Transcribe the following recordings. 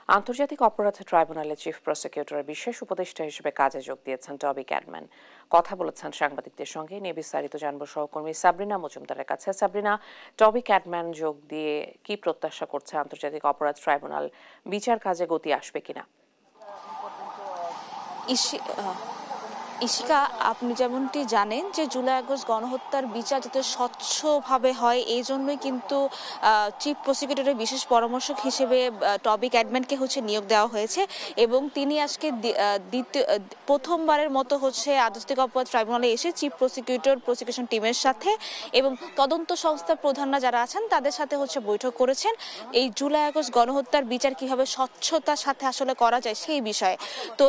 আন্তর্জাতিক অপরাধ ট্রাইব্যুনালে চিফ প্রসিকিউটরের বিশেষ উপদেষ্টা হিসেবে কাজে যোগ দিয়েছেন টবি ক্যাডম্যান। কথা বলেছেন সাংবাদিকদের সঙ্গে। নিয়ে বিস্তারিত জানব সহকর্মী সাবরিনা মজুমদারের কাছে। সাবরিনা, টবি ক্যাডম্যান যোগ দিয়ে কি প্রত্যাশা করছে আন্তর্জাতিক অপরাধ ট্রাইব্যুনাল? বিচার কাজে গতি আসবে কিনা? ইশিকা, আপনি যেমনটি জানেন যে জুলাই আগস্ট গণহত্যার বিচার যাতে স্বচ্ছভাবে হয় এই জন্যই কিন্তু চিফ প্রসিকিউটরের বিশেষ পরামর্শক হিসেবে টবি ক্যাডম্যানকে নিয়োগ দেওয়া হয়েছে এবং তিনি আজকে প্রথমবারের মতো আন্তর্জাতিক অপরাধ ট্রাইব্যুনালে এসে চিফ প্রসিকিউশন টিমের সাথে এবং তদন্ত সংস্থার প্রধানরা যারা আছেন তাদের সাথে বৈঠক করেছেন এই জুলাই আগস্ট গণহত্যার বিচার কিভাবে স্বচ্ছতার সাথে আসলে করা যায় সেই বিষয়ে। তো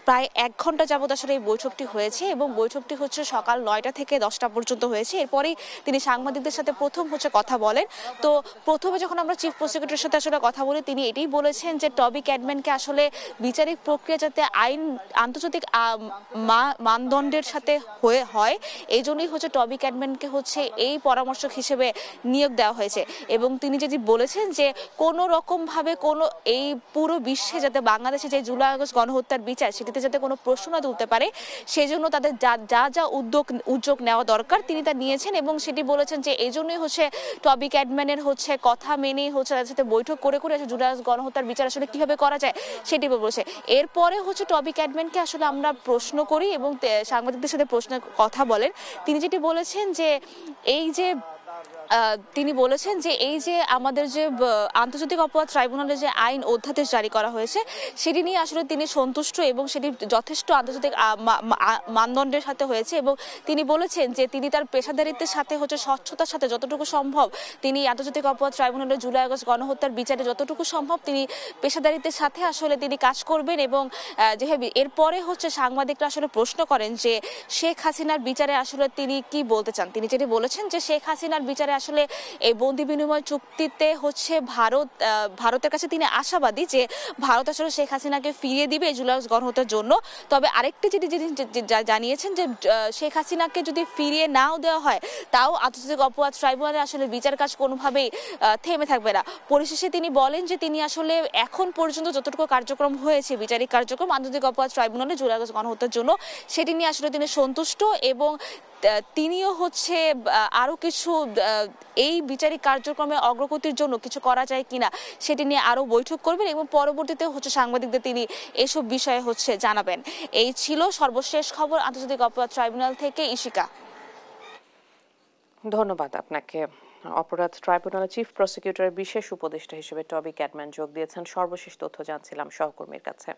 প্রায় 1 ঘন্টা যাবত আসলে এই বৈঠকটি হয়েছে এবং বৈঠকটি সকাল 9টা থেকে 10টা পর্যন্ত হয়েছে। এরপরেই তিনি সাংবাদিকদের সাথে প্রথম কথা বলেন। তো প্রথমে যখন আমরা চিফ প্রসিকিউটরের সাথে কথা বলি, তিনি এটাই বলেছেন যে টবি ক্যাডম্যানকে আসলে বিচারিক প্রক্রিয়া যাতে আন্তর্জাতিক মানদণ্ডের সাথে হয় এই জন্যই টবি ক্যাডম্যানকে এই পরামর্শক হিসেবে নিয়োগ দেওয়া হয়েছে। এবং তিনি যদি বলেছেন যে কোনো রকম ভাবে এই পুরো বিশ্বে যাতে বাংলাদেশে যে জুলাই আগস্ট গণহত্যার বিচার সেটিতে যাতে কোনো প্রশ্ন না তুলতে পারে সেজন্য তাদের যা উদ্যোগ নেওয়া দরকার তিনি তা নিয়েছেন এবং সেটি বলেছেন যে এই জন্যই টবি ক্যাডম্যানের কথা মেনেই তাদের সাথে বৈঠক করে জুলাই আগস্ট গণহত্যার বিচার আসলে কিভাবে করা যায় সেটি বলেছে। এরপরে টবি ক্যাডম্যানকে আসলে আমরা প্রশ্ন করি এবং সাংবাদিকদের সাথে কথা বলেন। তিনি যেটি বলেছেন যে এই যে আমাদের যে আন্তর্জাতিক অপরাধ ট্রাইব্যুনালে যে আইন অধ্যাদেশ জারি করা হয়েছে সেটি নিয়ে আসলে তিনি সন্তুষ্ট এবং সেটি যথেষ্ট আন্তর্জাতিক মানদণ্ডের সাথে হয়েছে এবং তিনি বলেছেন যে তিনি তার পেশাদারিত্বের সাথে স্বচ্ছতার সাথে যতটুকু সম্ভব তিনি আন্তর্জাতিক অপরাধ ট্রাইব্যুনালে জুলাই আগস্ট গণহত্যার বিচারে যতটুকু সম্ভব তিনি পেশাদারিত্বের সাথে আসলে তিনি কাজ করবেন। এবং যেভাবে এরপরে সাংবাদিকরা আসলে প্রশ্ন করেন যে শেখ হাসিনার বিচারে আসলে তিনি কি বলতে চান। তিনি যেটি বলেছেন যে শেখ হাসিনার বিচারে আসলে এই বন্দি বিনিময় চুক্তিতে ভারতের কাছে তিনি আশাবাদী যে ভারত আসলে শেখ হাসিনাকে ফিরিয়ে দিবে জুলাই আগস্ট গণহত্যার জন্য। তবে আরেকটি জিনিস জানিয়েছেন যে শেখ হাসিনাকে যদি ফিরিয়ে নাও দেওয়া হয় তাও আন্তর্জাতিক অপরাধ ট্রাইব্যুনালে আসলে বিচার কাজ কোনোভাবেই থেমে থাকবে না। পরিশেষে তিনি বলেন যে তিনি আসলে এখন পর্যন্ত যতটুকু কার্যক্রম হয়েছে বিচারিক কার্যক্রম আন্তর্জাতিক অপরাধ ট্রাইব্যুনালে জুলাই আগস্ট গণহত্যার জন্য সেটি নিয়ে আসলে তিনি সন্তুষ্ট এবং তিনিও আরো কিছু এই বিচারিক কার্যক্রমে অগ্রগতির জন্য কিছু করা যায় কিনা সেটি নিয়ে আরো বৈঠক করবেন এবং পরবর্তীতে সাংবাদিকদের তিনি এসব বিষয়ে জানাবেন। এই ছিল সর্বশেষ খবর আন্তর্জাতিক অপরাধ ট্রাইব্যুনাল থেকে। ইশিকা, ধন্যবাদ আপনাকে। অপরাধ ট্রাইব্যুনালে চিফ প্রসিকিউটরের বিশেষ উপদেষ্টা হিসেবে টবি ক্যাডম্যান যোগ দিয়েছেন। সর্বশেষ তথ্য জানছিলাম সহকর্মীর কাছে।